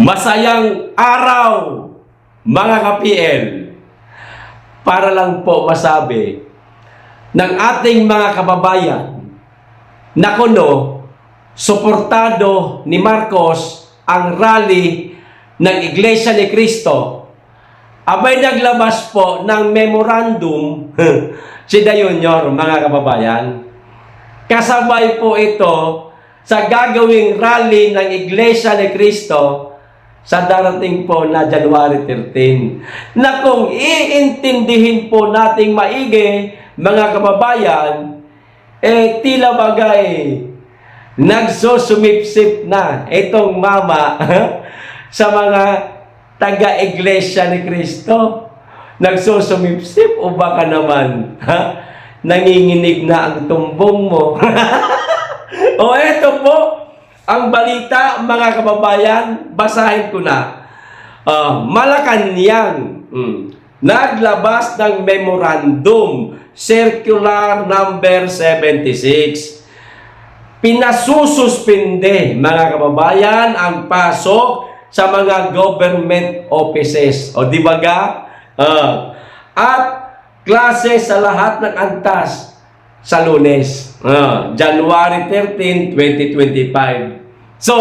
Masayang araw, mga ka-PL. Para lang po masabi ng ating mga kababayan na kuno, suportado ni Marcos ang rally ng Iglesia ni Cristo. Abay naglabas po ng memorandum si Da Junior, mga kababayan. Kasabay po ito sa gagawing rally ng Iglesia ni Cristo sa darating po na January 13. Na kung iintindihin po nating maigi, mga kababayan, tila bagay nagsusumipsip na itong mama sa mga taga-Iglesia ni Cristo. Nagsusumipsip o baka naman nanginginig na ang tumbong mo. O eto po ang balita, mga kababayan, basahin ko na. Malacanang naglabas ng memorandum, circular number 76. Pinasususpinde, mga kababayan, ang pasok sa mga government offices. O di ba ga? At klase sa lahat ng antas sa Lunes, January 13, 2025. So,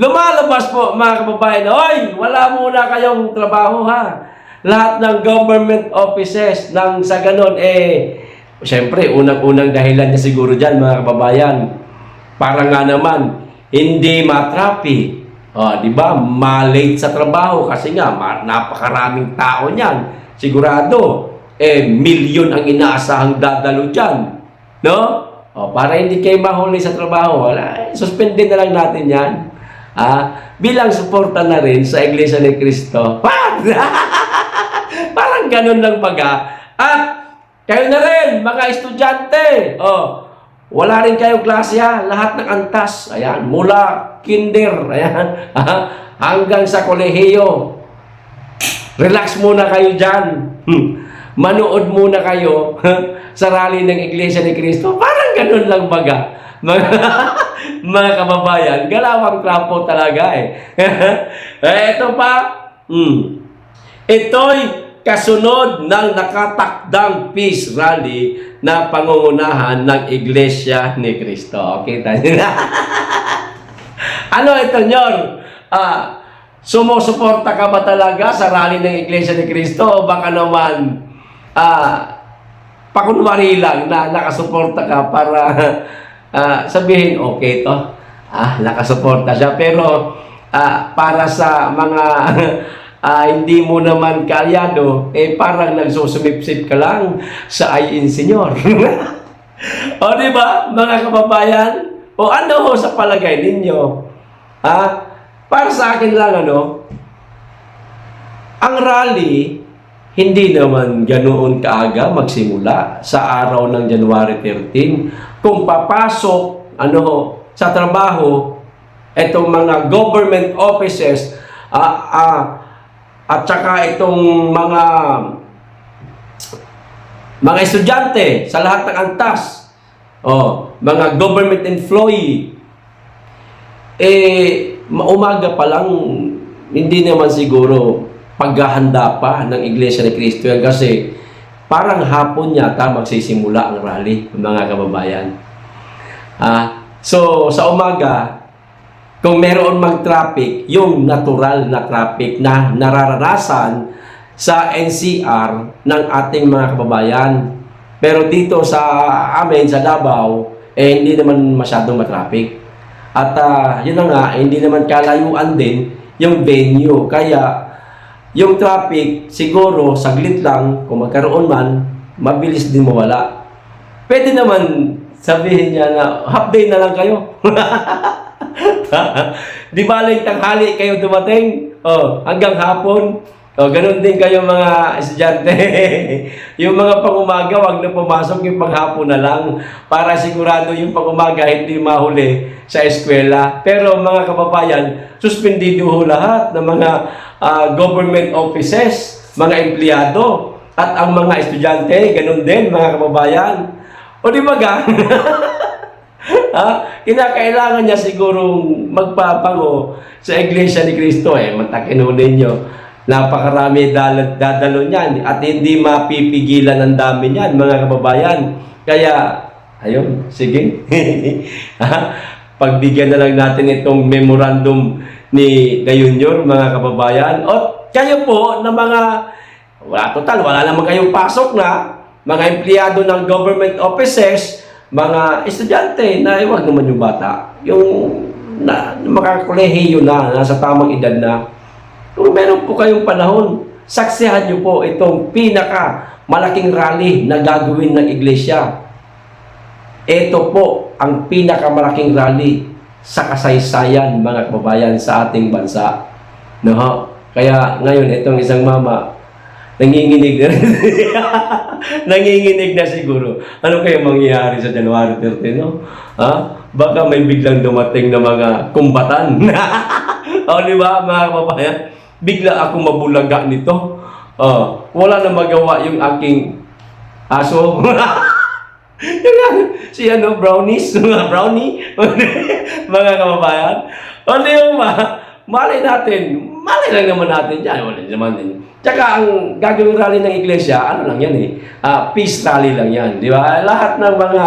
lumalabas po, mga kababayan, oy, wala muna kayong trabaho ha. Lahat ng government offices nang sa ganon, siyempre, unang-unang dahilan niya siguro dyan, mga kababayan, para nga naman, hindi matraffic. Di ba? Malate sa trabaho kasi nga, napakaraming tao niyan. Sigurado, milyon ang inaasahang dadalo dyan. No? Para hindi kayo mahuli sa trabaho, suspendin na lang natin yan. Bilang suporta na rin sa Iglesia ni Cristo. Parang ganun lang baga. At kayo na rin, mga estudyante. Wala rin kayong klase ha. Lahat ng antas. Ayan, mula kinder. Ayan. Hanggang sa kolehiyo. Relax muna kayo dyan. Manood muna kayo sa rally ng Iglesia ni Cristo. Parang ganun lang baga. Mga kababayan, galawang trapo talaga Ito pa, ito'y kasunod ng nakatakdang peace rally na pangungunahan ng Iglesia ni Cristo. Okay, tayo na. Ano ito, Nyor? Sumusuporta ka ba talaga sa rally ng Iglesia ni Cristo o baka naman pakunwari lang na nakasuporta ka para sabihin okay to, nakasuporta siya, pero para sa mga hindi mo naman kalyado, parang nagsusumipsip ka lang sa Insenyor. O diba, mga kababayan? O ano ho sa palagay ninyo? Para sa akin lang, ang rally, hindi naman ganoon kaaga magsimula sa araw ng January 13. Kung papasok sa trabaho, itong mga government offices at saka itong mga estudyante sa lahat ng antas, mga government employee, umaga pa lang, hindi naman siguro paghahanda pa ng Iglesia ni Cristo yan kasi parang hapon yata magsisimula ang rally, mga kababayan. So, sa umaga, kung meron mag-traffic, yung natural na traffic na nararanasan sa NCR ng ating mga kababayan. Pero dito sa amin, sa Davao, hindi naman masyadong matraffic. At yun na nga, hindi naman kalayuan din yung venue. Kaya, yung traffic, siguro, saglit lang, kung magkaroon man, mabilis din mawala. Pwede naman sabihin niya na, half day na lang kayo. Di baling tanghali kayo dumating, hanggang hapon. Ganun din kayo mga estudyante. Yung mga pang-umaga, wag na pumasok, yung pang-hapon na lang. Para sigurado yung pang-umaga hindi mahuli sa eskwela. Pero mga kababayan, suspendido ho lahat ng mga government offices, mga empleyado, at ang mga estudyante, ganun din mga kababayan. O di ba ga? Kinakailangan niya sigurong magpapango sa Iglesia ni Cristo matakinunin niyo. Napakarami dadalo niyan at hindi mapipigilan ang dami niyan, mga kababayan. Kaya, ayun, sige. Pagbigyan na lang natin itong memorandum ni Junior, mga kababayan. O kayo po na mga, wala naman kayong pasok na, mga empleyado ng government offices, mga estudyante na iwag naman yung bata, yung makakolehiyo na, nasa tamang edad na. Kung meron po kayong panahon, saksihan nyo po itong malaking rally na gagawin ng iglesia. Ito po ang pinakamalaking rally sa kasaysayan, mga kababayan, sa ating bansa. No? Kaya ngayon, itong isang mama, nanginginig na nanginginig na siguro. Ano kaya mangyayari sa January 13, no? Baka may biglang dumating na mga kumbatan. O, di ba, mga kababayan? Bigla ako mabulaga nito. Wala na magawa yung aking aso. Si brownies, brownie, mga kababayan. O, di ba? Malay lang naman natin dyan. Wala naman din. Tsaka ang gagawin rally ng iglesia, ano lang yan peace rally lang yan. Di ba? Lahat ng mga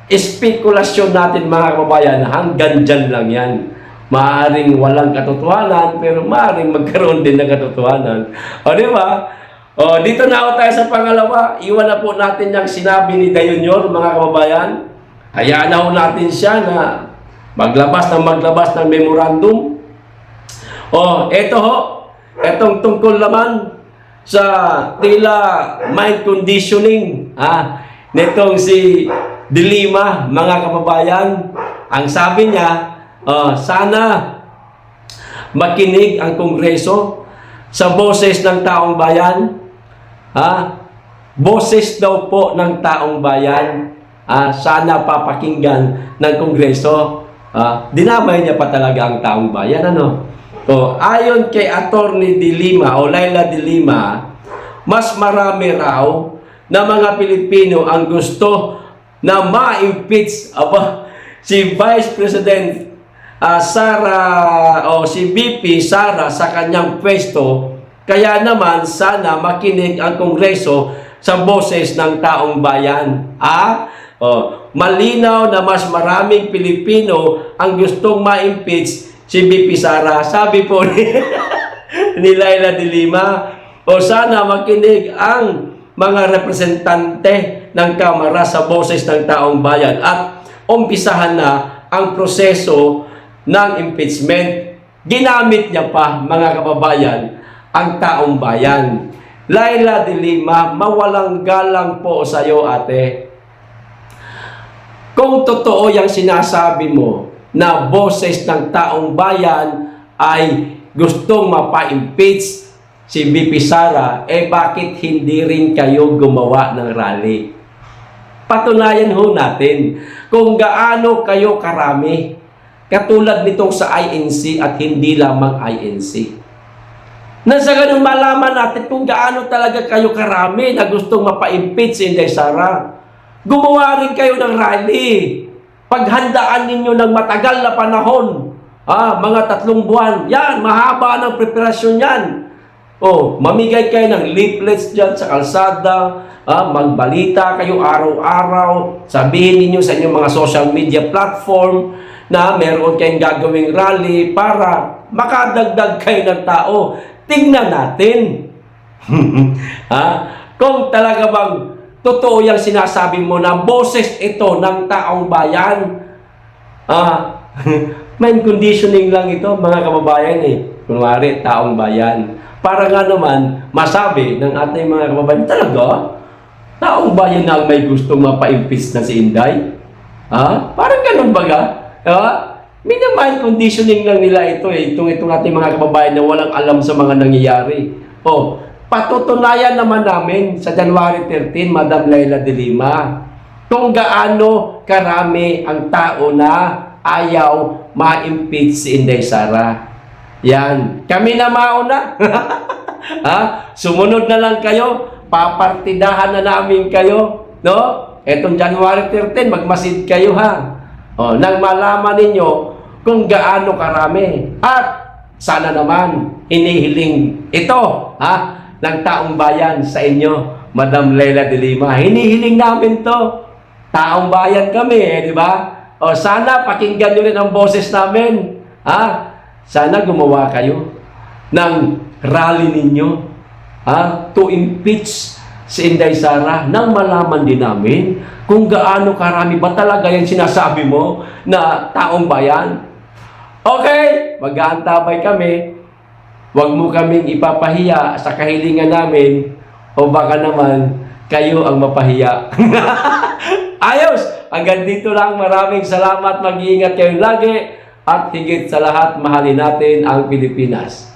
espekulasyon natin, mga kababayan, hanggang dyan lang yan. Maaring walang katotohanan, pero maaring magkaroon din ng katotohanan. O, di ba? O, dito na ako tayo sa pangalawa. Iwan na po natin yung sinabi ni Junior, mga kababayan. Hayaan na po natin siya na maglabas ng memorandum. O, eto ho. Etong tungkol naman sa tila mind conditioning. Nitong si De Lima, mga kababayan. Ang sabi niya, sana makinig ang Kongreso sa boses ng taong bayan. Boses daw po ng taong bayan. Sana papakinggan ng Kongreso. Dinamay niya pa talaga ang taong bayan, ano? Ayon kay Attorney De Lima o Laila De Lima, mas marami raw na mga Pilipino ang gusto na ma-impeach si Vice President Sara o si VP Sara sa kanyang pwesto. Kaya naman sana makinig ang Kongreso sa boses ng taong bayan. Malinaw na mas maraming Pilipino ang gustong ma-impeach si VP Sara. Sabi po ni Laila De Lima, sana makinig ang mga representante ng Kamara sa boses ng taong bayan at umpisahan na ang proseso ng impeachment. Ginamit niya pa, mga kababayan, ang taong bayan. Laila De Lima, mawalang galang po sa iyo, ate. Kung totoo yung sinasabi mo na boses ng taong bayan ay gustong mapa-impeach si VP Sara, bakit hindi rin kayo gumawa ng rally? Patunayan ho natin kung gaano kayo karami, katulad nitong sa INC at hindi lamang INC. Nasa ganun malaman natin kung gaano talaga kayo karami na gustong mapa-impeach si Inday Sara. Gumawa rin kayo ng rally. Paghandaan ninyo ng matagal na panahon, mga 3 buwan, yan, mahaba ng preparasyon yan. Mamigay kayo ng leaflets dyan sa kalsada, magbalita kayo araw-araw, sabihin ninyo sa inyong mga social media platform na meron kayong gagawing rally para makadagdag kayo ng tao. Tingnan natin. Kung talaga bang totoo yung sinasabi mo na boses ito ng taong bayan. Mind conditioning lang ito, mga kababayan Kunwari, taong bayan. Para nga naman, masabi ng ating mga kababayan, talaga? Taong bayan na may gustong mapa-impeach na si Inday? Parang ganun baga? Mind conditioning lang nila ito Itong ating mga kababayan na walang alam sa mga nangyayari. Patutunayan naman namin sa January 13, Madam Laila De Lima, kung gaano karami ang tao na ayaw ma-impeach si Inday Sara. Yan. Kami na mauna. Sumunod na lang kayo. Papartidahan na namin kayo. No? etong January 13, magmasid kayo ha. Nang malaman ninyo kung gaano karami. At sana naman, inihiling ito, ng taong bayan sa inyo, Madam Leila de Lima. Hinihiling namin to. Taong bayan kami, di ba? Sana pakinggan nyo rin ang boses namin. Sana gumawa kayo ng rally ninyo, to impeach si Inday Sara nang malaman din namin kung gaano karami ba talaga yung sinasabi mo na taong bayan. Okay, mag-aantabay kami. Huwag mo kaming ipapahiya sa kahilingan namin o baka naman kayo ang mapahiya. Ayos! Hanggang dito lang. Maraming salamat. Mag-iingat kayo lagi. At higit sa lahat, mahalin natin ang Pilipinas.